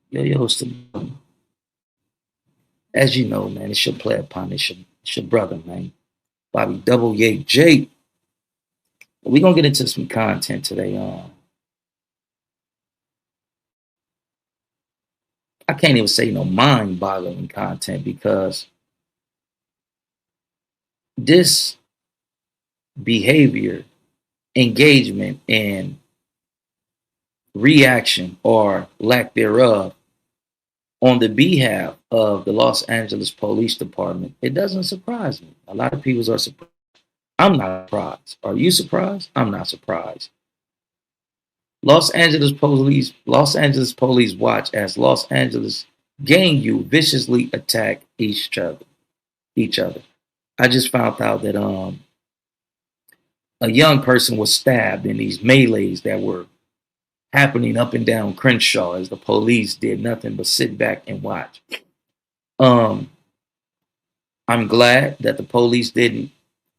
Yo, as you know, man, it's your player partner, it's your brother, man. Bobby Double Yay J. We're gonna get into some content today. I can't even say no mind-boggling content because this behavior, engagement, and reaction or lack thereof on the behalf of the Los Angeles Police Department, it doesn't surprise me. A lot of people are surprised. I'm not surprised. Are you surprised? I'm not surprised. Los Angeles police watch as Los Angeles gang youth viciously attack each other. I just found out that a young person was stabbed in these melees that were happening up and down Crenshaw as the police did nothing but sit back and watch. Um, I'm glad that the police didn't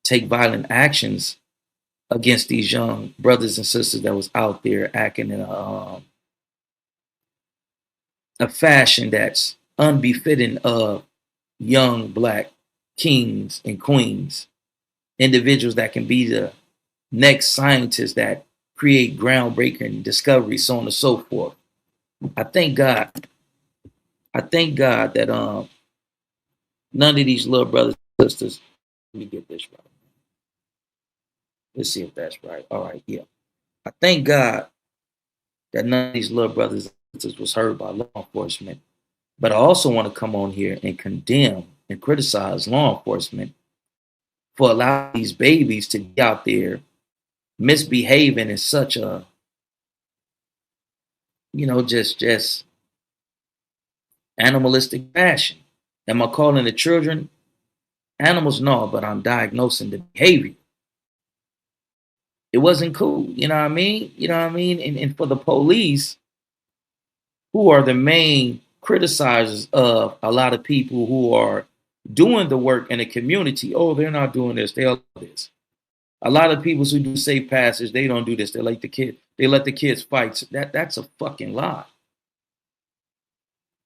take violent actions against these young brothers and sisters that was out there acting in a fashion that's unbefitting of young black kings and queens, individuals that can be the next scientists that create groundbreaking discoveries, so on and so forth. I thank God. I thank God that none of these little brothers and sisters. Let me get this right. Let's see if that's right. All right, yeah. I thank God that none of these little brothers and sisters was hurt by law enforcement. But I also want to come on here and condemn and criticize law enforcement for allowing these babies to be out there misbehaving in such a, just animalistic fashion. Am I calling the children animals? No, but I'm diagnosing the behavior. It wasn't cool. You know what I mean? You know what I mean? And for the police, who are the main criticizers of a lot of people who are doing the work in the community. Oh, they're not doing this. They'll do this. A lot of people who do safe passage, they don't do this. They let the kid, they let the kids fight. That's a fucking lie.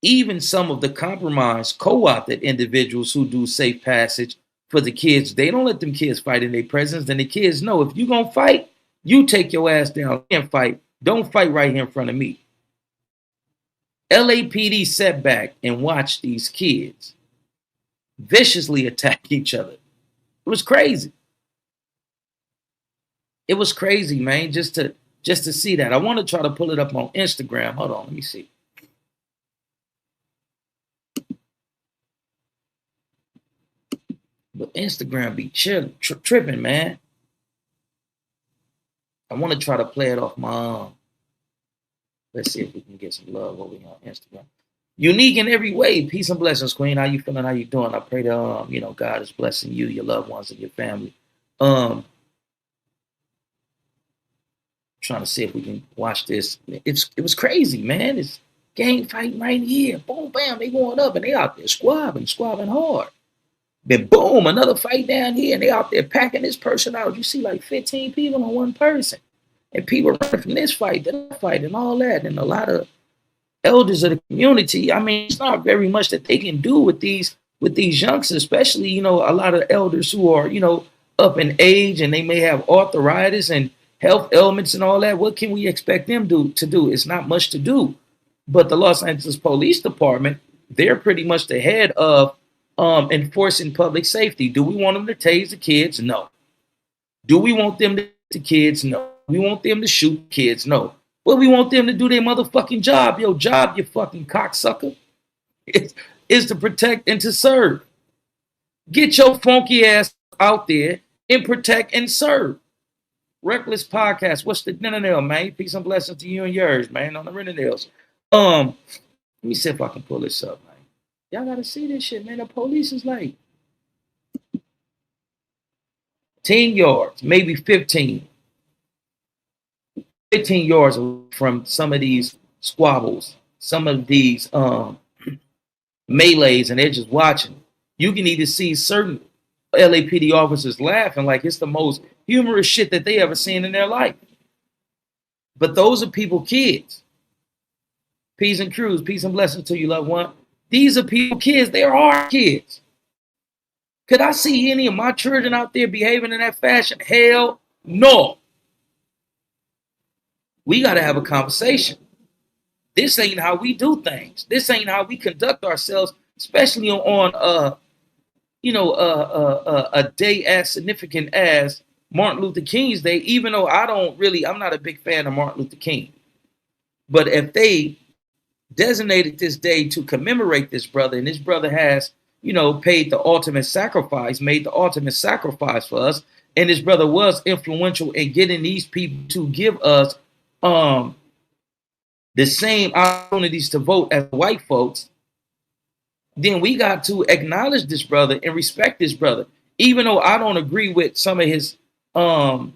Even some of the compromised co-opted individuals who do safe passage for the kids, they don't let them kids fight in their presence. Then the kids know if you gonna fight, you take your ass down and fight. Don't fight right here in front of me. LAPD sat back and watched these kids viciously attack each other. It was crazy. It was crazy, man, just to see that. I want to try to pull it up on Instagram. Hold on, let me see. But Instagram be tripping, man. I want to try to play it off my let's see if we can get some love over here on Instagram. Unique in every way. Peace and blessings, Queen. How you feeling? How you doing? I pray that God is blessing you, your loved ones, and your family. Trying to see if we can watch this. It was crazy, man. It's gang fighting right here. Boom, bam, they going up and they out there squabbing hard. Then boom, another fight down here, and they out there packing this person out. You see like 15 people on one person. And people running from this fight to that fight and all that. And a lot of elders of the community, I mean, it's not very much that they can do with these youngsters, especially, a lot of elders who are, up in age and they may have arthritis and health ailments and all that. What can we expect them to do? It's not much to do. But the Los Angeles Police Department, they're pretty much the head of enforcing public safety. Do we want them to tase the kids? No. Do we want them to hit the kids? No. We want them to shoot kids? No. But we want them to do their motherfucking job. Your job, you fucking cocksucker, is to protect and to serve. Get your funky ass out there and protect and serve. Reckless Podcast. What's the dinner, man? Peace and blessings to you and yours, man, on the Renadales. Let me see if I can pull this up, man. Y'all gotta see this shit, man. The police is like 10 yards, maybe 15 yards from some of these squabbles, some of these melees, and they're just watching. You can either see certain LAPD officers laughing like it's the most humorous shit that they ever seen in their life. But those are people kids. Peace and cruise, peace and blessings to you, loved one. These are people kids. They are our kids. Could I see any of my children out there behaving in that fashion? Hell no. We got to have a conversation. This ain't how we do things. This ain't how we conduct ourselves, especially on a day as significant as Martin Luther King's Day. Even though I'm not a big fan of Martin Luther King, but if they designated this day to commemorate this brother, and this brother has, paid the ultimate sacrifice, made the ultimate sacrifice for us, and this brother was influential in getting these people to give us the same opportunities to vote as white folks, then we got to acknowledge this brother and respect this brother. Even though I don't agree with some of his um,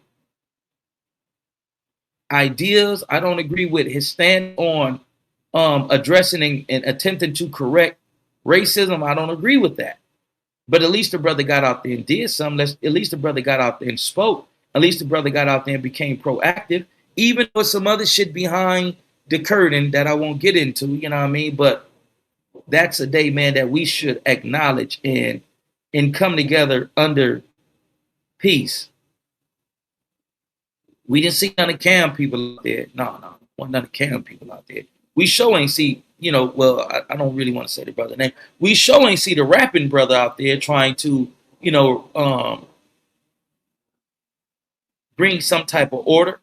ideas, I don't agree with his stand on addressing and attempting to correct racism. I don't agree with that. But at least the brother got out there and did something. At least the brother got out there and spoke. At least the brother got out there and became proactive, even with some other shit behind the curtain that I won't get into, you know what I mean? But that's a day, man, that we should acknowledge and come together under peace. We didn't see none of Cam people out there. No, wasn't none of Cam people out there. We sure ain't see, I don't really want to say the brother name. We sure ain't see the rapping brother out there trying to, bring some type of order.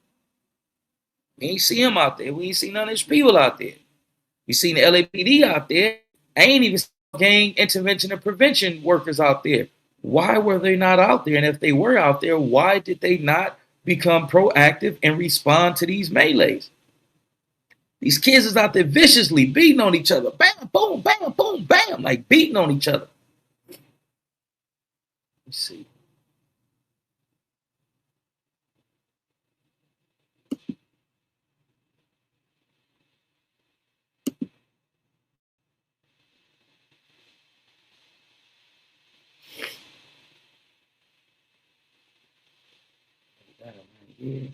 We ain't see him out there. We ain't see none of his people out there. We seen the LAPD out there. I ain't even gang intervention and prevention workers out there. Why were they not out there? And if they were out there, why did they not become proactive and respond to these melees? These kids is out there viciously beating on each other. Bam, boom, bam, boom, bam, like beating on each other. Let's see. Yeah.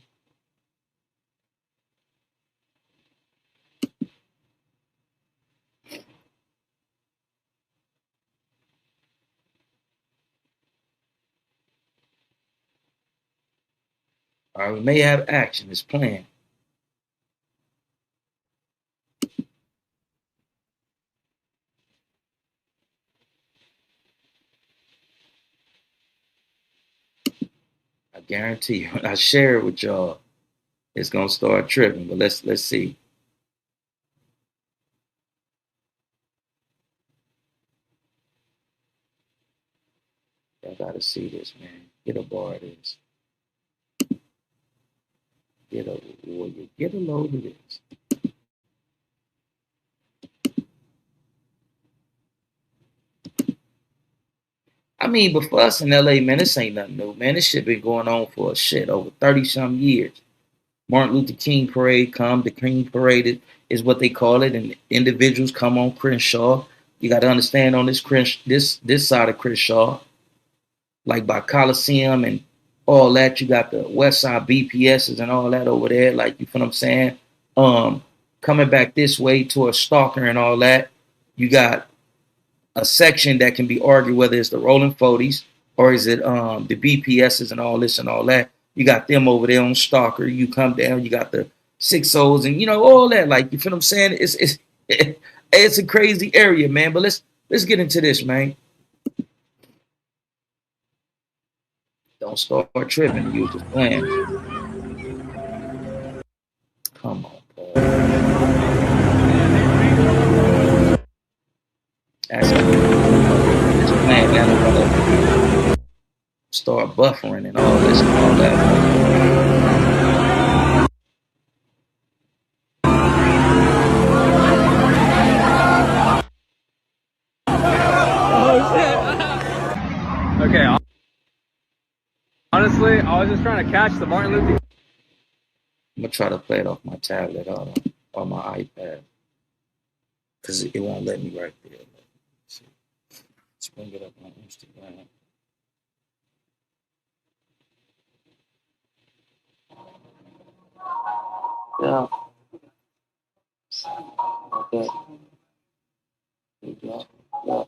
All right, we may have action. It's planned. I guarantee you. When I share it with y'all, it's gonna start tripping. But let's see. Y'all gotta see this, man. Get a bar of this. Get a load of this. I mean, but for us in LA, man, this ain't nothing new, man. This shit been going on for over 30 some years. Martin Luther King parade come. The King parade is what they call it, and individuals come on Crenshaw. You got to understand on this side of Crenshaw, like by Coliseum and all that, you got the West Side BPSs and all that over there. Like, you feel what I'm saying? Coming back this way towards Stalker and all that, you got a section that can be argued whether it's the Rolling 40s or is it the BPSs and all this and all that. You got them over there on Stalker. You come down, you got the 6-0s and all that. Like, you feel what I'm saying? It's a crazy area, man. But let's get into this, man. Don't start tripping. You just playing. Come on, Paul. That's just playing, man. Start buffering and all this and all that. Okay, honestly, I was just trying to catch the Martin Luther. I'm gonna try to play it off my tablet or my iPad because it won't let me right there. Let's bring it up on Instagram. Yeah. Okay. Yeah. Yeah.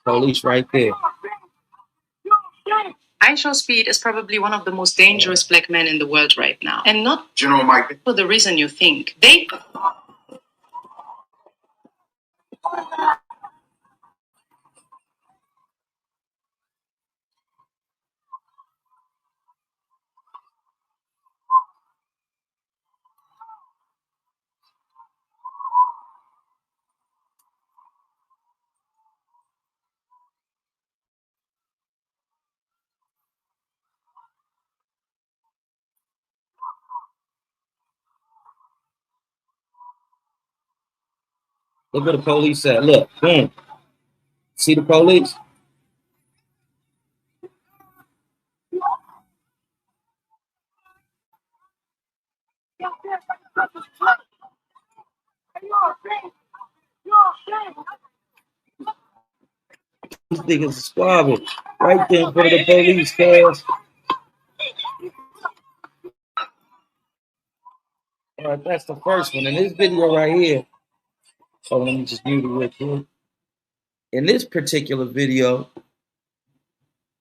Police right there. Speed is probably one of the most dangerous black men in the world right now. And not General Mike for the reason you think. They Look what the police said. Look, boom. See the police? These niggas is squabbling right there in front of the police cars. All right, that's the first one. In this video right here, so let me just mute it real quick. In this particular video,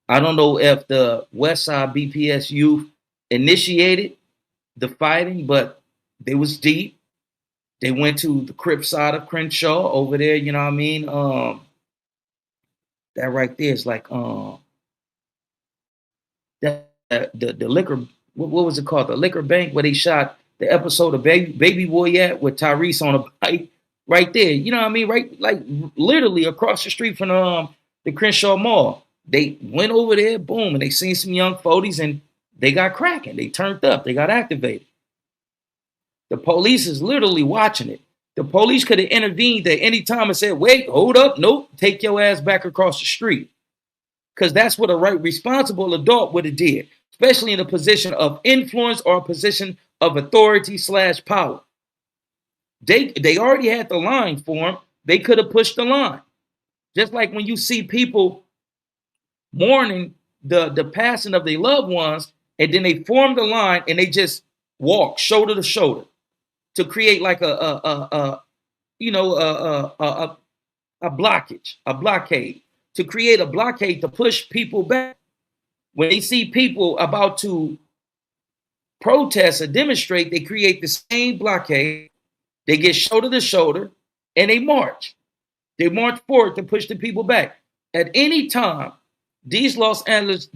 I don't know if the West Side BPS youth initiated the fighting, but they was deep. They went to the Crip side of Crenshaw over there, you know what I mean? That right there is like the liquor, what was it called? The liquor bank where they shot the episode of Baby Boy at with Tyrese on a bike right there. You know what I mean? Right, like literally across the street from the Crenshaw Mall. They went over there, boom, and they seen some young 40s and they got cracking. They turned up. They got activated. The police is literally watching it. The police could have intervened at any time and said, wait, hold up, nope, take your ass back across the street. Because that's what a right responsible adult would have did, especially in a position of influence or a position of authority / power. They already had the line for them. They could have pushed the line. Just like when you see people mourning the passing of their loved ones, and then they form the line and they just walk shoulder to shoulder to create like a you know a blockage, a blockade, to create a blockade to push people back. When they see people about to protest or demonstrate, they create the same blockade. They get shoulder to shoulder and they march. They march forward to push the people back. At any time, these Los Angeles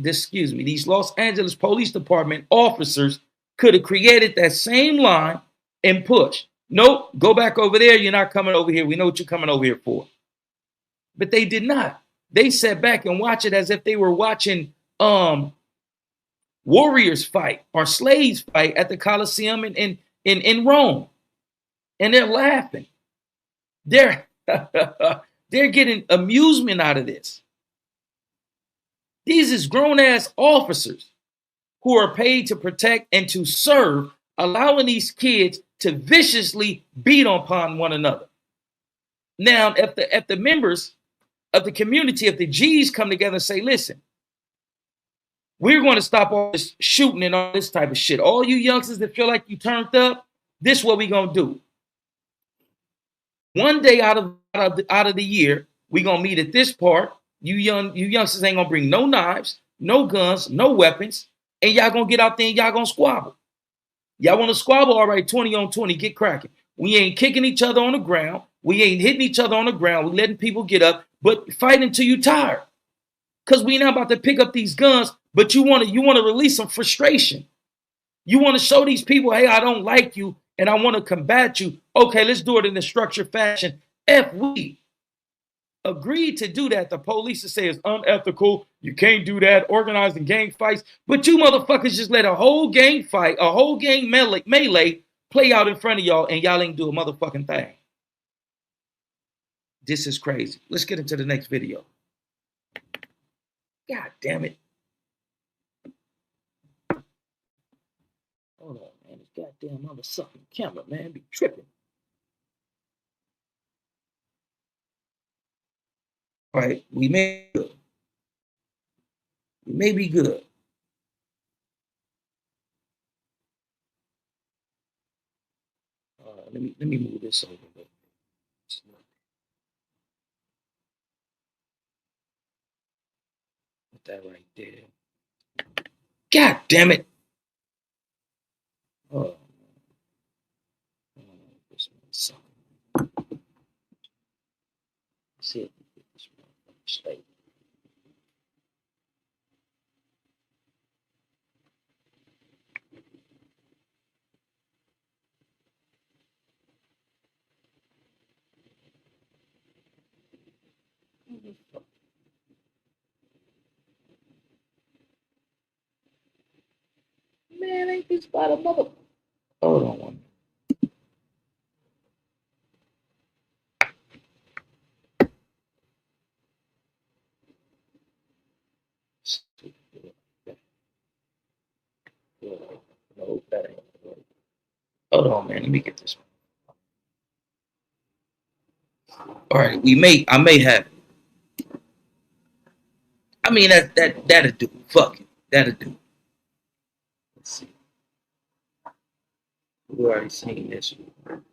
Police Department officers could have created that same line and push. Nope, go back over there. You're not coming over here. We know what you're coming over here for. But they did not. They sat back and watched it as if they were watching warriors fight or slaves fight at the Colosseum in Rome. And they're laughing. They're they're getting amusement out of this. These is grown-ass officers who are paid to protect and to serve, allowing these kids to viciously beat upon one another. Now, if the members of the community, if the G's come together and say, listen, we're going to stop all this shooting and all this type of shit. All you youngsters that feel like you turned up, this is what we're going to do. One day out of the year, we gonna meet at this park. You youngsters ain't gonna bring no knives, no guns, no weapons, and y'all gonna get out there and y'all gonna squabble. Y'all want to squabble? All right, 20 on 20, get cracking. We ain't kicking each other on the ground. We ain't hitting each other on the ground. We letting people get up, but fight until you tired. Because we not about to pick up these guns, but you want to release some frustration. You want to show these people, hey, I don't like you and I want to combat you. Okay, let's do it in a structured fashion. If we agreed to do that, the police would say it's unethical. You can't do that, organizing gang fights. But you motherfuckers just let a whole gang fight, a whole gang melee play out in front of y'all, and y'all ain't do a motherfucking thing. This is crazy. Let's get into the next video. God damn it. Hold on, man. This goddamn motherfucking camera, man, be tripping. All right, we may be good. We may be good. Let me move this over. Put that right there. God damn it. Oh, this sucker. See if we get this motherfucker straight. Man, ain't this by the mother? Hold on one minute. No, that ain't right. Hold on, man. Let me get this one. All right, I may have it. I mean that'll do. Fuck it. That'll do. Let's see. We already seen this one. Let's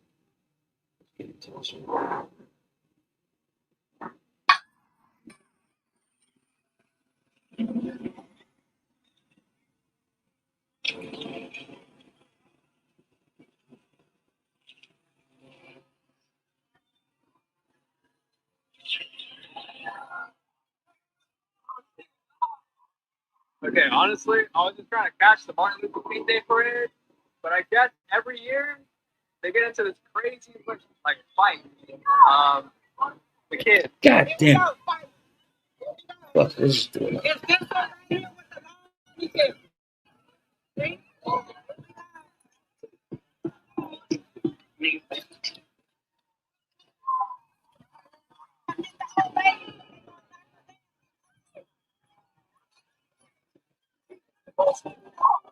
get into this one. Okay, honestly, I was just trying to catch the Martin Luther King Day parade, but I guess every year they get into this crazy like fight. The kids. God damn it. Fuck, let's just do it.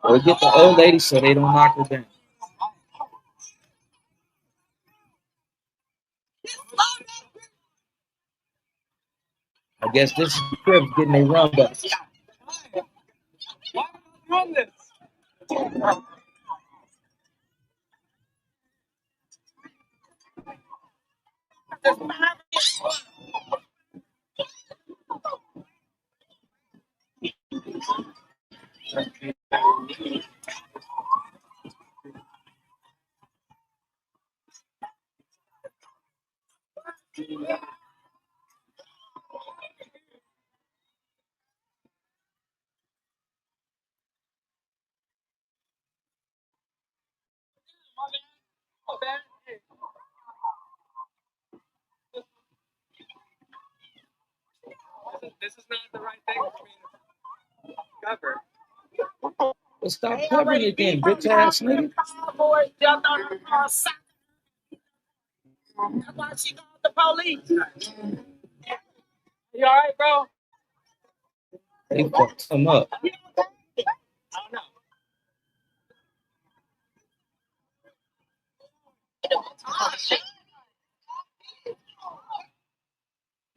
Or get the old lady so they don't knock her down. I guess this is the Crips getting their run back. This is not the right thing for me to cover. Well, stop covering it then, bitch ass nigga. That's why she called the police. You all right, bro? They fucked him up. I don't know.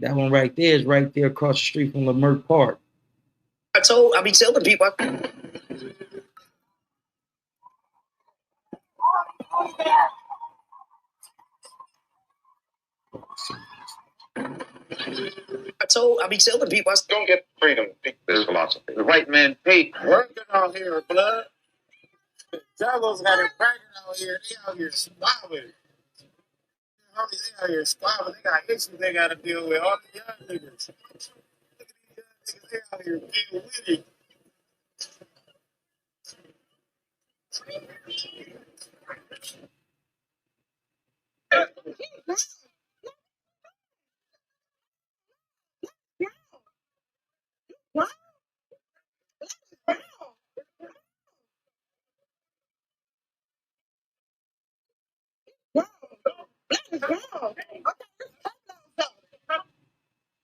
That one right there is right there across the street from Lamert Park. I be telling people. I be telling people, I don't get freedom to speak this philosophy. The white man hate working out here, blood. Jugglers got it bragging out here. They out here squabbling. They out here squabbling. They got issues they got to deal with. All the young niggas. Look at these young niggas. They out here being witty.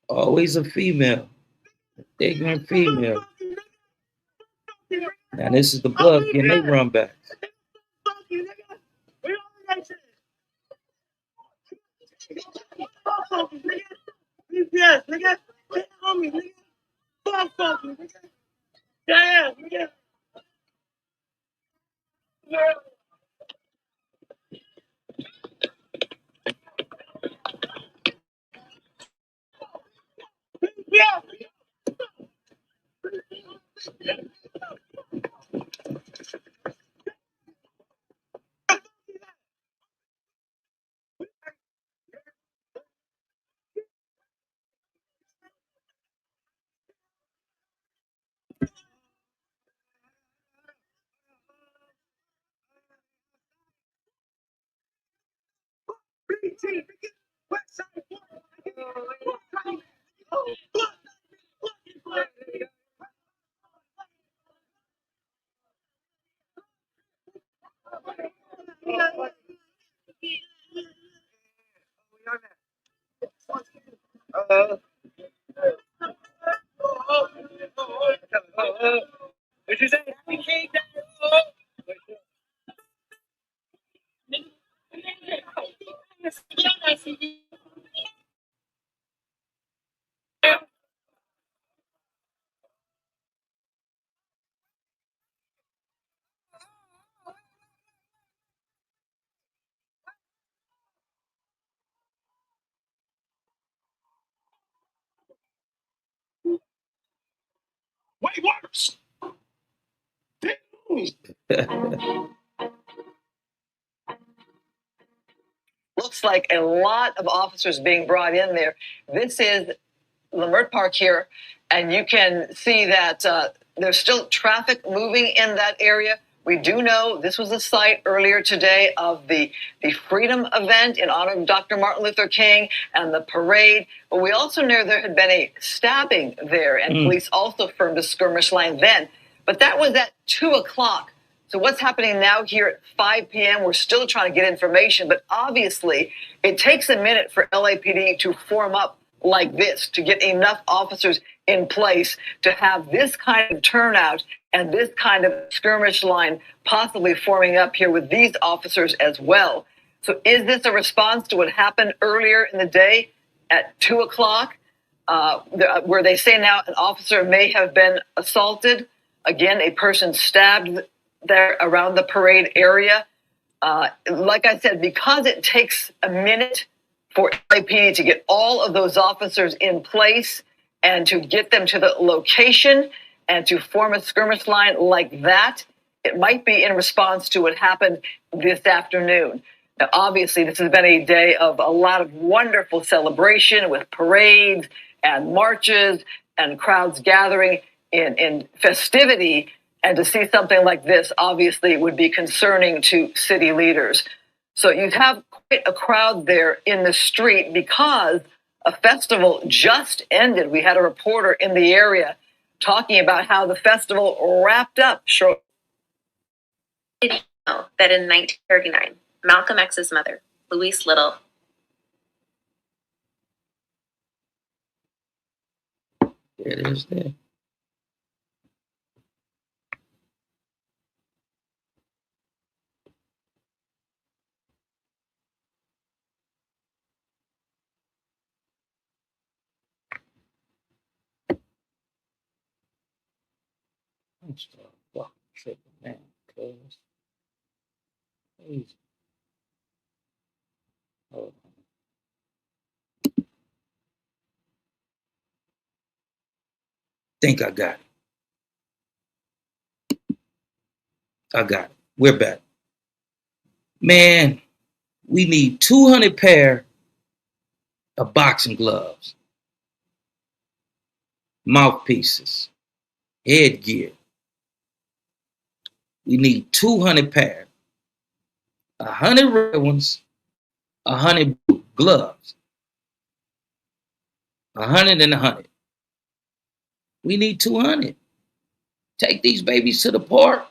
Always a female. Ignorant female. Now this is the blood getting they run back. Yes, nigga. Homie, nigga. Fuck, nigga. Yeah, nigga. Yeah. What you say? Way worse. Looks like a lot of officers being brought in there. This is Lamert Park here, and you can see that there's still traffic moving in that area. We do know this was the site earlier today of the Freedom event in honor of Dr. Martin Luther King and the parade. But we also knew there had been a stabbing there, and police also formed a skirmish line then. But that was at 2 o'clock. So what's happening now here at 5 p.m.? We're still trying to get information, but obviously it takes a minute for LAPD to form up like this, to get enough officers in place to have this kind of turnout and this kind of skirmish line possibly forming up here with these officers as well. So is this a response to what happened earlier in the day at 2 o'clock, where they say now an officer may have been assaulted? Again, a person stabbed there around the parade area. Like I said, because it takes a minute for LAPD to get all of those officers in place and to get them to the location and to form a skirmish line like that, it might be in response to what happened this afternoon. Now, obviously, this has been a day of a lot of wonderful celebration with parades and marches and crowds gathering in festivity. And to see something like this, obviously, would be concerning to city leaders. So you have quite a crowd there in the street because a festival just ended. We had a reporter in the area talking about how the festival wrapped up. Did you know that in 1939, Malcolm X's mother, Louise Little, There it is there. I'm still fucking tripping, man, cuz. Crazy. Hold on. Think I got it. I got it. We're back. Man, we need 200 pair of boxing gloves, mouthpieces, headgear. We need 200 pair, 100 red ones, 100 blue gloves, 100 and 100. We need 200. Take these babies to the park,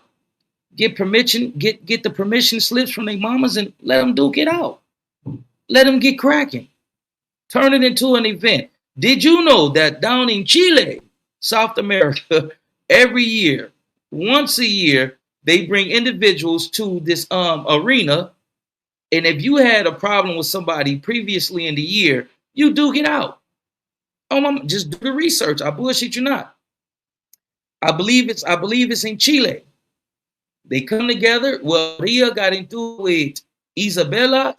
get permission, get the permission slips from their mamas, and let them duke it out. Let them get cracking. Turn it into an event. Did you know that down in Chile, South America, every year, once a year, they bring individuals to this arena, and if you had a problem with somebody previously in the year, you duke it out. Just do the research. I bullshit you not. I believe it's in Chile. They come together. Well, Maria got into it with Isabella,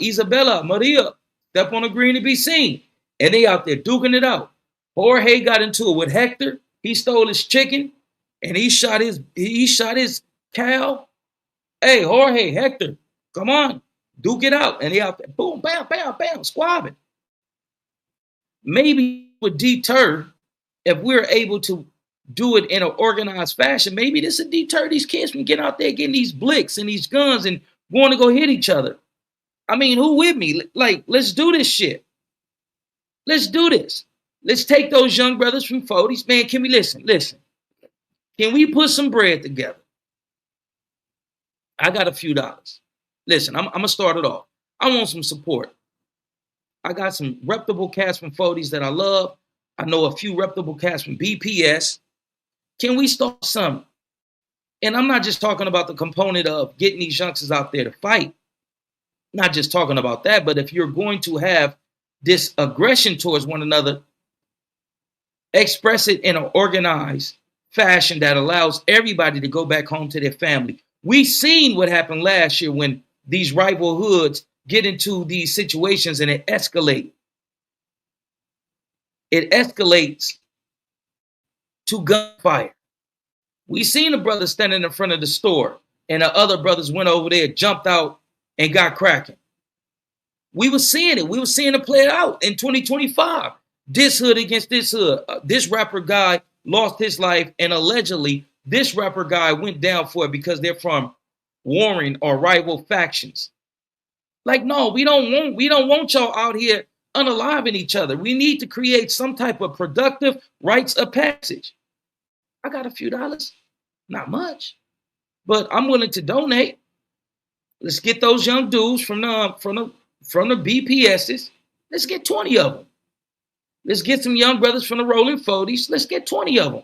Maria, step on the green to be seen. And they out there duking it out. Jorge got into it with Hector. He stole his chicken and he shot his cow. Hey, Jorge, Hector, come on, duke it out. And they out there, boom, bam, bam, bam, squabbing. Maybe it would deter if we're able to do it in an organized fashion. Maybe this would deter these kids from getting out there, getting these blicks and these guns and going to go hit each other. I mean, who with me? Like, let's do this shit. Let's do this. Let's take those young brothers from 40s. Man, can we listen? Can we put some bread together? I got a few dollars. Listen, I'm going to start it off. I want some support. I got some reputable cats from 40s that I love. I know a few reputable cats from BPS. Can we start something? And I'm not just talking about the component of getting these youngsters out there to fight. Not just talking about that, but if you're going to have this aggression towards one another, express it in an organized fashion that allows everybody to go back home to their family. We seen what happened last year when these rival hoods get into these situations and it escalates. It escalates to gunfire. We seen a brother standing in front of the store and the other brothers went over there, jumped out and got cracking. We were seeing it. We were seeing it play out in 2025. This hood against this hood. This rapper guy lost his life, and allegedly this rapper guy went down for it because they're from warring or rival factions. Like, no, we don't want y'all out here unaliving each other. We need to create some type of productive rites of passage. I got a few dollars, not much, but I'm willing to donate. Let's get those young dudes from the BPSs. Let's get 20 of them. Let's get some young brothers from the Rolling 40s. Let's get 20 of them.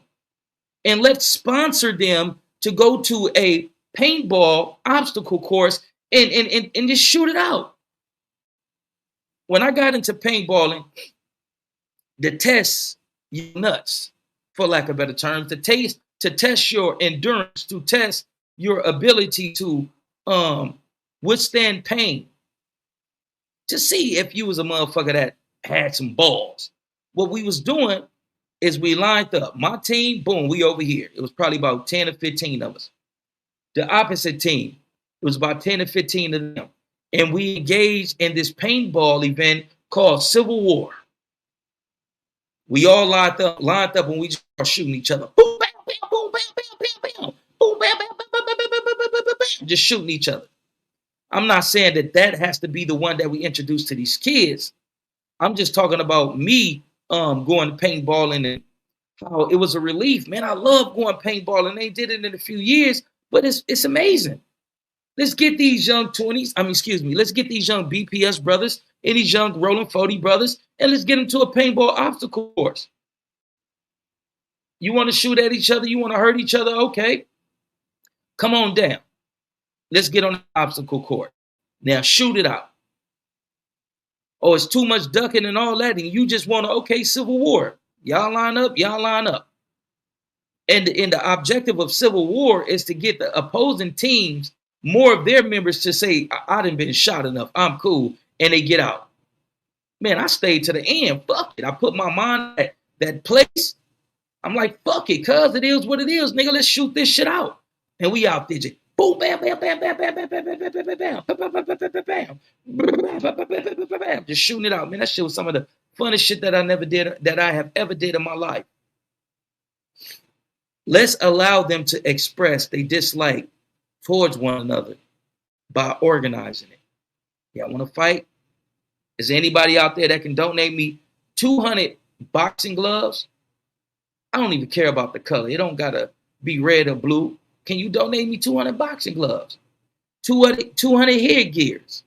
And let's sponsor them to go to a paintball obstacle course and just shoot it out. When I got into paintballing, the test your nuts, for lack of better terms, to test your endurance, to test your ability to withstand pain, to see if you was a motherfucker that had some balls. What we was doing is we lined up. My team, boom, we over here. It was probably about 10 or 15 of us. The opposite team, it was about 10 or 15 of them. And we engaged in this paintball event called Civil War. We all lined up and we just started shooting each other. Boom, bam, bam, boom, bam, bam, bam, bam. Boom, bam, bam, bam, bam, bam, bam, bam, bam, bam. Just shooting each other. I'm not saying that has to be the one that we introduce to these kids. I'm just talking about me going paintballing and how it was a relief. Man, I love going paintballing. They did it in a few years, but it's amazing. Let's get these young 20s. Let's get these young BPS brothers and these young Rolling 40 brothers, and let's get them to a paintball obstacle course. You want to shoot at each other? You want to hurt each other? Okay. Come on down. Let's get on the obstacle course. Now shoot it out. Oh, it's too much ducking and all that, and you just want to, okay, Civil War. Y'all line up. And the objective of Civil War is to get the opposing teams, more of their members, to say, I done been shot enough. I'm cool. And they get out. Man, I stayed to the end. Fuck it. I put my mind at that place. I'm like, fuck it, cuz it is what it is, nigga. Let's shoot this shit out. And we out there just boom, bam, bam, bam, bam, bam, bam, bam, bam, bam, bam, bam, bam, just shooting it out, man. That shit was some of the funnest shit that I have ever did in my life. Let's allow them to express their dislike towards one another by organizing it. Yeah, I want to fight. Is there anybody out there that can donate me 200 boxing gloves? I don't even care about the color. It don't gotta be red or blue. Can you donate me 200 boxing gloves? 200 headgears.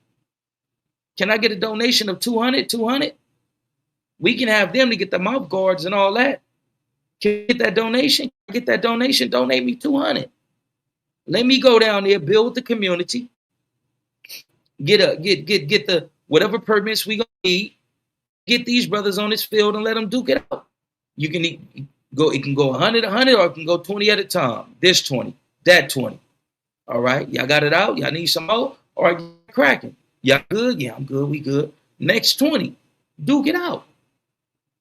Can I get a donation of 200? 200? We can have them to get the mouth guards and all that. Can you get that donation? Get that donation. Donate me 200. Let me go down there, build with the community. Get the whatever permits we gonna need. Get these brothers on this field and let them duke it out. You can go. It can go 100, or it can go 20 at a time. This 20, that 20. All right, y'all got it out. Y'all need some more. All right, cracking. Y'all good? Yeah, I'm good. We good. Next 20, duke it out.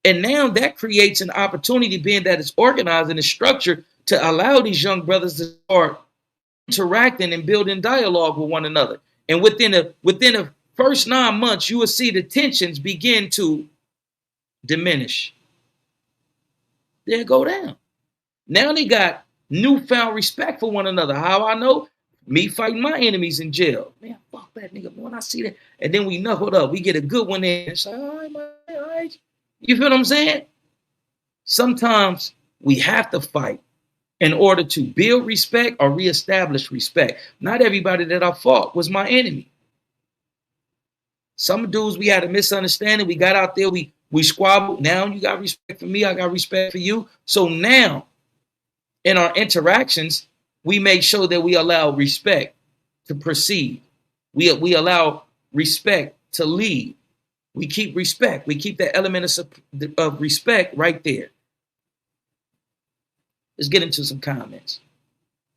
And now that creates an opportunity, being that it's organized and it's structured, to allow these young brothers to start interacting and building dialogue with one another. And within the first 9 months, you will see the tensions begin to diminish. They'll go down. Now they got newfound respect for one another. How I know? Me fighting my enemies in jail. Man, fuck that nigga. When I see that, and then we knuckled up. We get a good one in. It's like, all right, man, all right. You feel what I'm saying? Sometimes we have to fight in order to build respect or reestablish respect. Not everybody that I fought was my enemy. Some dudes we had a misunderstanding. We got out there, we squabbled. Now you got respect for me, I got respect for you. So now in our interactions, we make sure that we allow respect to proceed. We allow respect to lead. We keep respect. We keep that element of respect right there. Let's get into some comments.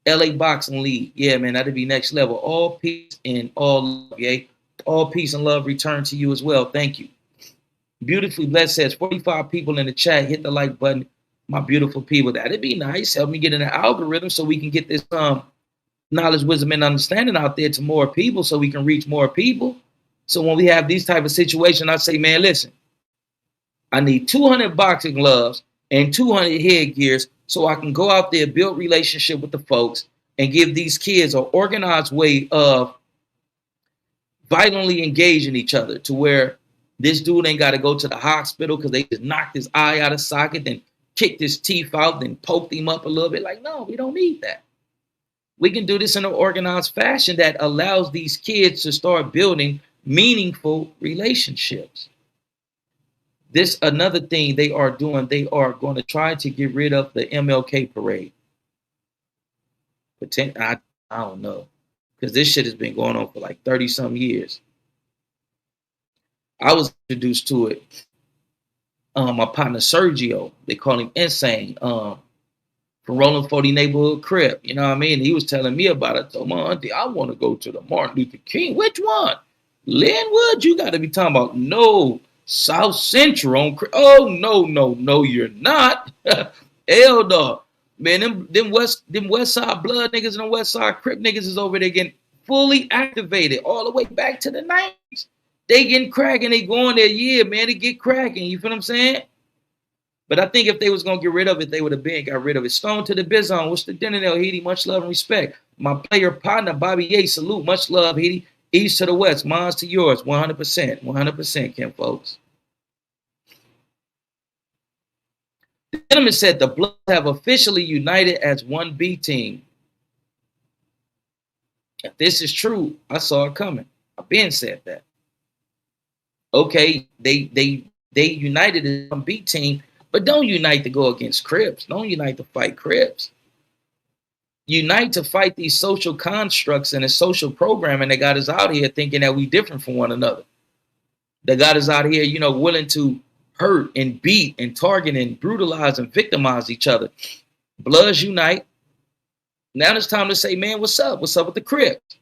LA Boxing League. Yeah, man, that'd be next level. All peace and all love, yeah? All peace and love return to you as well. Thank you. Beautifully Blessed says 45 people in the chat. Hit the like button. My beautiful people. That'd be nice. Help me get in the algorithm so we can get this knowledge, wisdom, and understanding out there to more people so we can reach more people. So when we have these type of situations, I say, man, listen, I need 200 boxing gloves and 200 headgears so I can go out there, build relationship with the folks, and give these kids an organized way of violently engaging each other, to where this dude ain't got to go to the hospital because they just knocked his eye out of socket, then kicked his teeth out, then poked him up a little bit. Like, no, we don't need that. We can do this in an organized fashion that allows these kids to start building meaningful relationships. This another thing they are doing. They are going to try to get rid of the MLK parade. I don't know, because this shit has been going on for like 30 some years. I was introduced to it. My partner Sergio, they call him Insane, from Rolling 40 Neighborhood Crib. You know what I mean? He was telling me about it. I told my auntie, I want to go to the Martin Luther King. Which one? Linwood? You got to be talking about no. South Central. Oh, no, you're not. Hell no. Man, them West Side Blood niggas and them West Side Crip niggas is over there getting fully activated all the way back to the 90s. They getting cracking. They going there, yeah, man. They get cracking. You feel what I'm saying? But I think if they was going to get rid of it, they would have got rid of it. Stone to the Bizon. What's the dinner there, Heedy? Much love and respect. My player partner, Bobby Yates, salute. Much love, Heedy. East to the west, mine's to yours, 100%. 100%, Kim, folks. The gentleman said the Bloods have officially united as one B team. If this is true, I saw it coming. I've been said that. Okay, they united as one B team, but don't unite to go against Crips. Don't unite to fight Crips. Unite to fight these social constructs and the social programming that got us out here thinking that we different from one another. That got us out here, willing to hurt and beat and target and brutalize and victimize each other. Bloods unite. Now it's time to say, man, what's up? What's up with the Crips?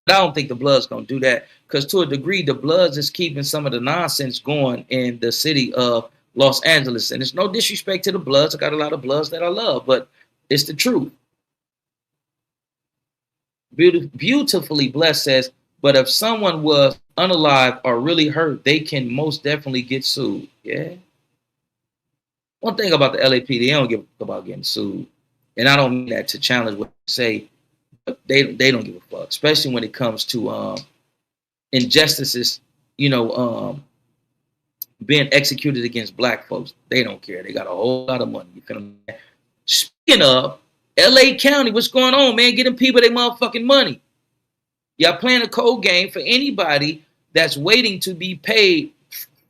But I don't think the Bloods gonna do that, because to a degree, the Bloods is keeping some of the nonsense going in the city of Los Angeles. And it's no disrespect to the Bloods. I got a lot of Bloods that I love, but it's the truth. Beautifully Blessed says, but if someone was unalive or really hurt, they can most definitely get sued. Yeah. One thing about the LAPD, they don't give a fuck about getting sued. And I don't mean that to challenge what you say, but they don't give a fuck, especially when it comes to injustices, being executed against black folks. They don't care. They got a whole lot of money. You feel me? Speaking of LA County, what's going on, man? Getting people their motherfucking money. Y'all playing a cold game for anybody that's waiting to be paid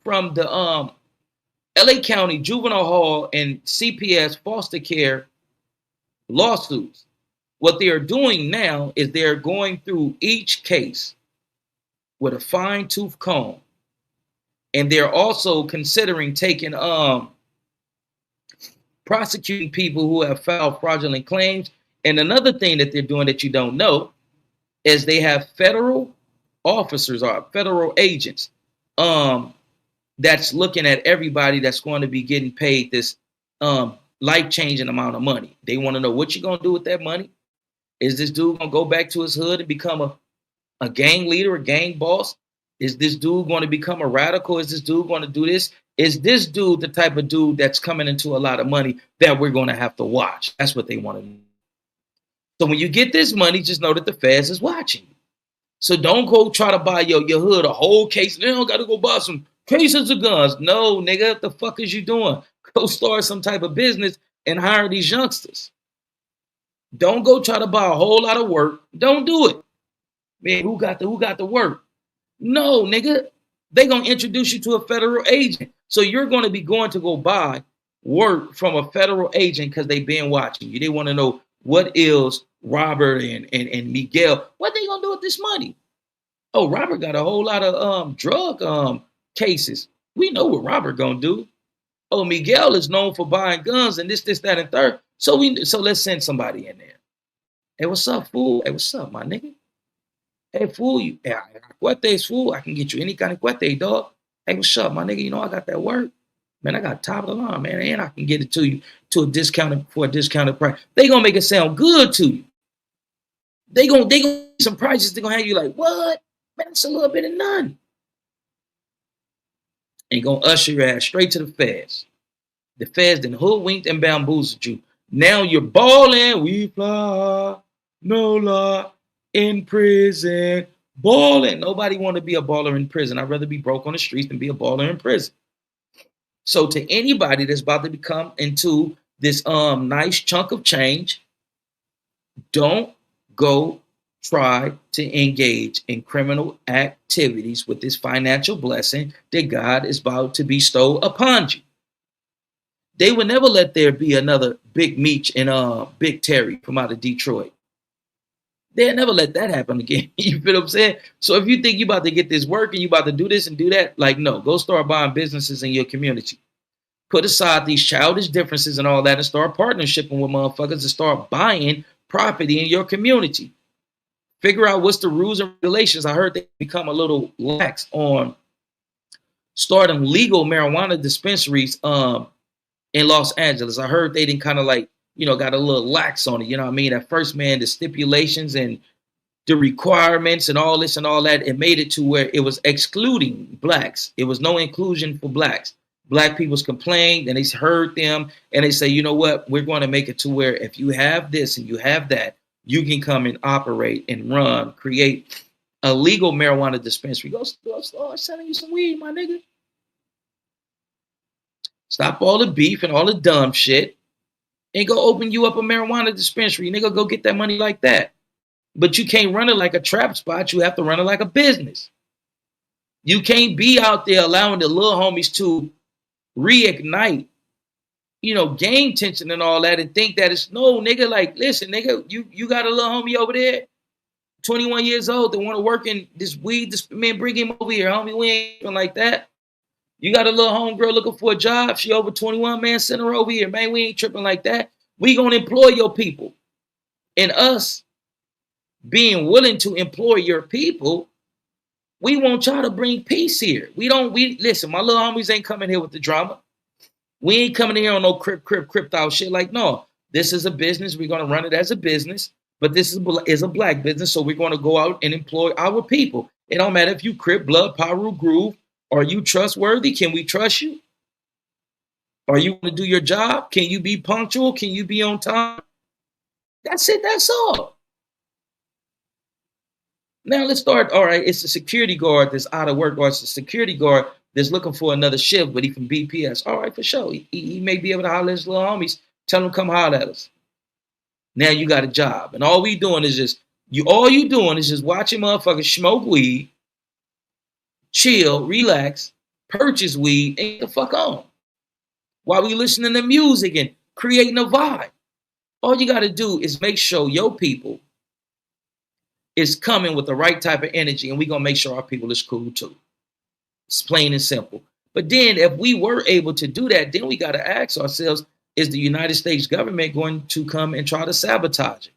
from the LA County Juvenile Hall and CPS foster care lawsuits. What they are doing now is they're going through each case with a fine-tooth comb. And they're also considering taking prosecuting people who have filed fraudulent claims. And another thing that they're doing that you don't know is they have federal officers or federal agents that's looking at everybody that's going to be getting paid this life-changing amount of money. They want to know what you're going to do with that money. Is this dude going to go back to his hood and become a gang leader, a gang boss? Is this dude going to become a radical? Is this dude going to do this? Is this dude the type of dude that's coming into a lot of money that we're going to have to watch? That's what they want to know. So when you get this money, just know that the feds is watching you. So don't go try to buy your hood a whole case. Now got to go buy some cases of guns. No, nigga, what the fuck is you doing? Go start some type of business and hire these youngsters. Don't go try to buy a whole lot of work. Don't do it. Man, who got the work? No, nigga. They gonna introduce you to a federal agent. So you're gonna be going to go buy work from a federal agent because they've been watching you. They want to know what is Robert and Miguel. What they gonna do with this money? Oh, Robert got a whole lot of drug cases. We know what Robert gonna do. Oh, Miguel is known for buying guns and this, that, and third. So let's send somebody in there. Hey, what's up, fool? Hey, what's up, my nigga? Hey, fool, you. Hey, cuetes, fool. I can get you any kind of cuete, dog. Hey, what's up, my nigga? You know I got that work. Man, I got top of the line, man. And I can get it to you for a discounted price. They gonna make it sound good to you. They gonna some prices. They gonna have you like, what? Man, that's a little bit of none. And gonna usher your ass straight to the feds. The feds then hoodwinked and bamboozled you. Now you're balling. We fly, no lie, in prison, balling. Nobody want to be a baller in prison. I'd rather be broke on the streets than be a baller in prison. So to anybody that's about to become into this nice chunk of change, don't go try to engage in criminal activities with this financial blessing that God is about to bestow upon you. They would never let there be another Big Meech and Big Terry from out of Detroit. They'll never let that happen again. You feel what I'm saying? So if you think you about to get this work and you about to do this and do that, like, no, go start buying businesses in your community. Put aside these childish differences and all that and start partnershiping with motherfuckers and start buying property in your community. Figure out what's the rules and regulations. I heard they become a little lax on starting legal marijuana dispensaries in Los Angeles. I heard they didn't kind of like, got a little lax on it. You know what I mean? At first, man, the stipulations and the requirements and all this and all that, it made it to where it was excluding blacks. It was no inclusion for blacks. Black people's complained and they heard them and they say, you know what? We're going to make it to where if you have this and you have that, you can come and operate and run, create a legal marijuana dispensary. Go start selling you some weed, my nigga. Stop all the beef and all the dumb shit and go open you up a marijuana dispensary. Nigga, go get that money like that. But you can't run it like a trap spot. You have to run it like a business. You can't be out there allowing the little homies to reignite, gang tension and all that and think that it's no, nigga, like, listen, nigga, you got a little homie over there, 21 years old, that want to work in this weed, man, bring him over here, homie, we ain't even like that. You got a little homegirl looking for a job, she over 21, man, send her over here, man, we ain't tripping like that. We gonna employ your people. And us being willing to employ your people, we want y'all to bring peace here. We listen, my little homies ain't coming here with the drama. We ain't coming in here on no crypt out shit. Like, no, this is a business. We're going to run it as a business, but this is a black business. So we're going to go out and employ our people. It don't matter if you Crip, Blood, Paru, Groove. Are you trustworthy? Can we trust you? Are you going to do your job? Can you be punctual? Can you be on time? That's it. That's all. Now let's start. All right, it's the security guard that's out of work, or it's the security guard that's looking for another shift, but he from BPS. All right, for sure. He may be able to holler at his little homies, tell them come holler at us. Now you got a job, and all we doing is just all you doing is just watching motherfuckers smoke weed, chill, relax, purchase weed, and get the fuck on. While we listening to music and creating a vibe. All you got to do is make sure your people is coming with the right type of energy, and we're gonna make sure our people is cool too. It's plain and simple. But then if we were able to do that, then we got to ask ourselves, is the United States government going to come and try to sabotage it?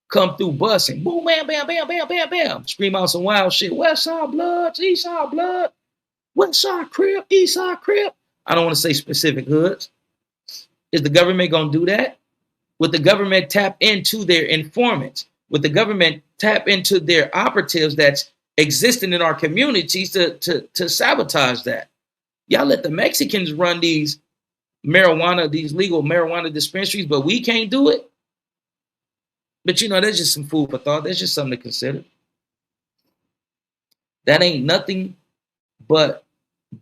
Come through busing, boom, bam, bam, bam, bam, bam, bam, scream out some wild shit. West Side Bloods, East Side Blood, West Side Crip, East Side Crip. I don't want to say specific hoods. Is the government going to do that? Would the government tap into their informants? Would the government tap into their operatives that's existing in our communities to sabotage that? Y'all let the Mexicans run these legal marijuana dispensaries, but we can't do it. But that's just some food for thought. That's just something to consider. That ain't nothing but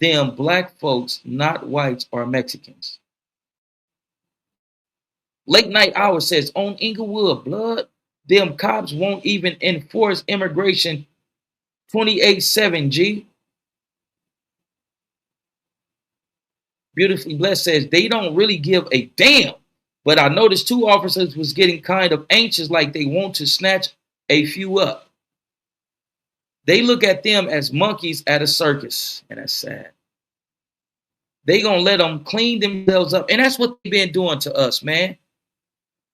them black folks, not whites or Mexicans. Late Night Hour says on Inglewood, blood, them cops won't even enforce immigration 28/7, G. Beautifully Blessed says they don't really give a damn. But I noticed 2 officers was getting kind of anxious, like they want to snatch a few up. They look at them as monkeys at a circus, and that's sad. They gonna let them clean themselves up, and that's what they've been doing to us, man.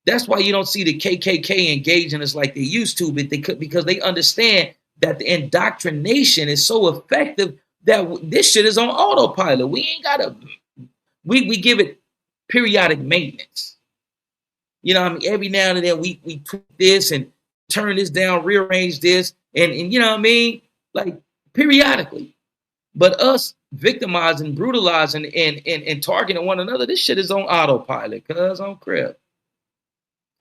That's why you don't see the KKK engaging us like they used to, but because they understand that the indoctrination is so effective that this shit is on autopilot. We ain't gotta. We give it periodic maintenance. Every now and then we tweak this and turn this down, rearrange this, and you know what I mean? Like periodically. But us victimizing, brutalizing, and targeting one another, this shit is on autopilot, cuz on crib.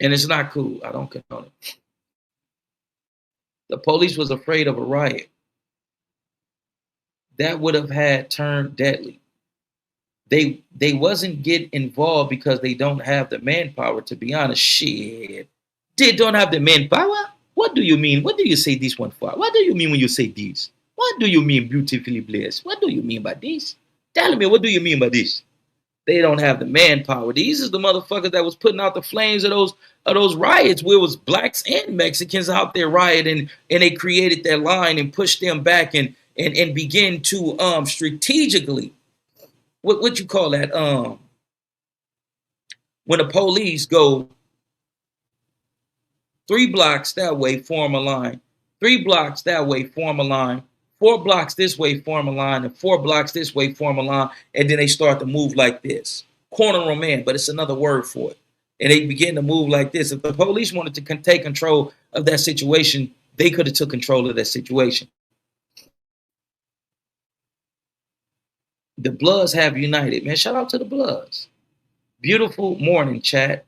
And it's not cool. I don't condone it. The police was afraid of a riot. That would have had turned deadly. They wasn't get involved because they don't have the manpower, to be honest. Shit. They don't have the manpower? What do you mean? What do you say this one for? What do you mean when you say this? What do you mean beautifully blessed? What do you mean by this? Tell me, what do you mean by this? They don't have the manpower. These is the motherfuckers that was putting out the flames of those riots where it was blacks and Mexicans out there rioting, and they created their line and pushed them back and begin to strategically what you call that when the police go 3 blocks that way, form a line, 3 blocks that way, form a line, 4 blocks this way, form a line, and 4 blocks this way, form a line, and then they start to move like this. Corner roman, but it's another word for it. And they begin to move like this. If the police wanted to take control of that situation, they could have took control of that situation. The Bloods have united. Man, shout out to the Bloods. Beautiful morning, chat.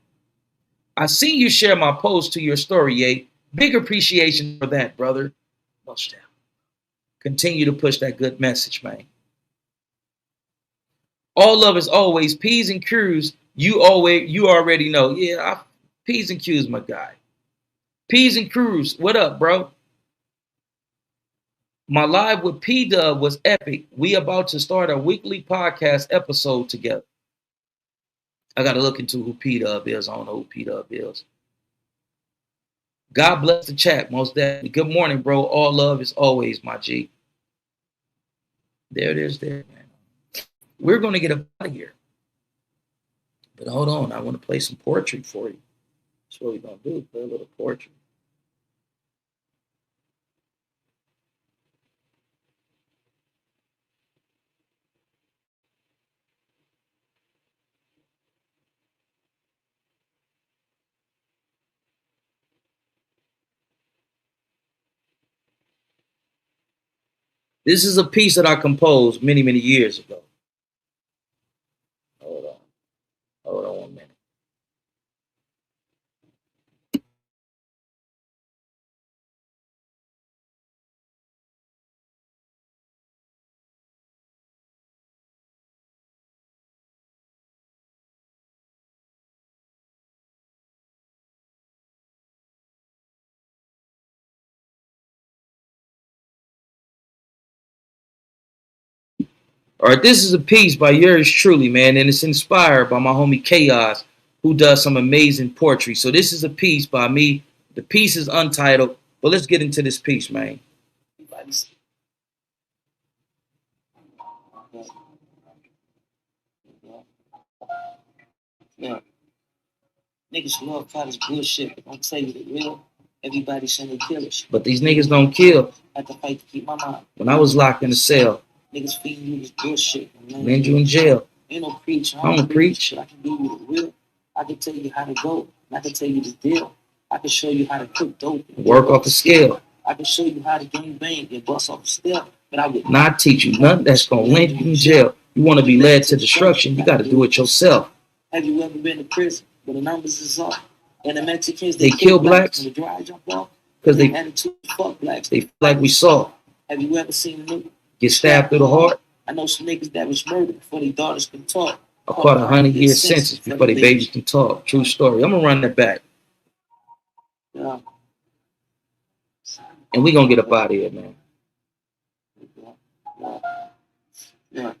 I see you share my post to your story, Ye. Big appreciation for that, brother. Much down. Continue to push that good message, man. All love is always P's and Q's. You already know. Yeah, P's and Q's, my guy. P's and Q's, what up, bro? My live with P Dub was epic. We about to start a weekly podcast episode together. I got to look into who P Dub is. I don't know who P Dub is. God bless the chat, most definitely. Good morning, bro. All love is always, my G. There it is, there, man. We're going to get out of here. But hold on, I want to play some poetry for you. That's what we're going to do, play a little poetry. This is a piece that I composed many, many years ago. Hold on. Hold on 1 minute. All right, this is a piece by yours truly, man, and it's inspired by my homie Chaos, who does some amazing poetry. So this is a piece by me. The piece is untitled, but let's get into this piece, man. Yeah, niggas love try this bullshit, but don't tell you the real. Everybody saying they killers, but these niggas don't kill. I had to fight to keep my mind. When I was locked in a cell, niggas feeding you this bullshit, land you in jail. Ain't no preach. I don't preach. But I can give you the real. I can tell you how to go. And I can tell you the deal. I can show you how to cook dope and work off a scale. I can show you how to gang bang and bust off a step. But I would not teach you nothing that's gonna land you in jail. You want to be led to destruction, you got to do it yourself. Have you ever been to prison where the numbers is off? And the Mexicans, they kill blacks when the dry jump off because they attitude fuck blacks. They feel like we saw. Have you ever seen a nigga get stabbed through the heart? I know some niggas that was murdered before their daughters can talk. I caught 100-year sentence before their babies can talk. True story. I'm gonna run that back. Yeah. And we gonna get up out of here, man. Yeah.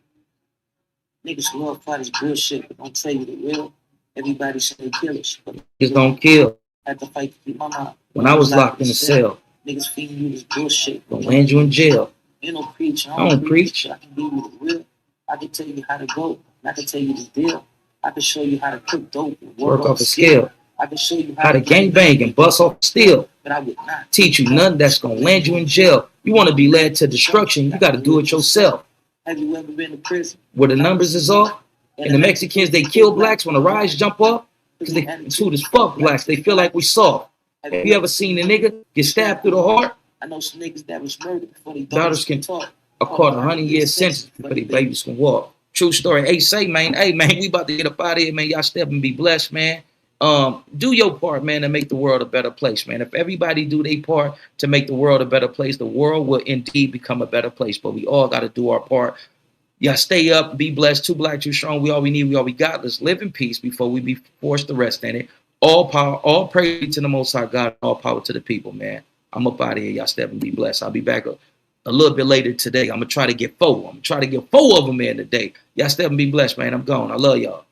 Niggas love fight this bullshit, but don't tell you the real. Everybody say they killers, but niggas don't kill. I had to fight to keep my mind. When I was locked in a cell, niggas feeding you this bullshit, but land you in jail. Ain't no preach. I don't preach. I can give you the real. I can tell you how to go, and I can tell you the deal. I can show you how to cook dope and work off a scale. I can show you how to gang bang and bust off steel. But I would not teach you nothing that's gonna land you in jail. You want to be led to destruction, you got to do it yourself. Have you ever been to prison where the numbers is off? And the Mexicans, they kill blacks when the riots jump off because they attitude is fuck blacks. They feel like we soft. Have you ever seen a nigga get stabbed through the heart? I know some niggas that was murdered before their daughters can talk. I caught 100-year sentence before their babies can walk. True story. Hey, say, man, we about to get up out of here, man. Y'all step and be blessed, man. Do your part, man, to make the world a better place, man. If everybody do their part to make the world a better place, the world will indeed become a better place. But we all got to do our part. Y'all stay up, be blessed. Too black, too strong. We all we need, we all we got. Let's live in peace before we be forced to rest in it. All power, all praise to the Most High God. All power to the people, man. I'm up out of here. Y'all step and be blessed. I'll be back a little bit later today. I'm gonna try to get 4. I'm gonna try to get 4 of them in today. Y'all step and be blessed, man. I'm gone. I love y'all.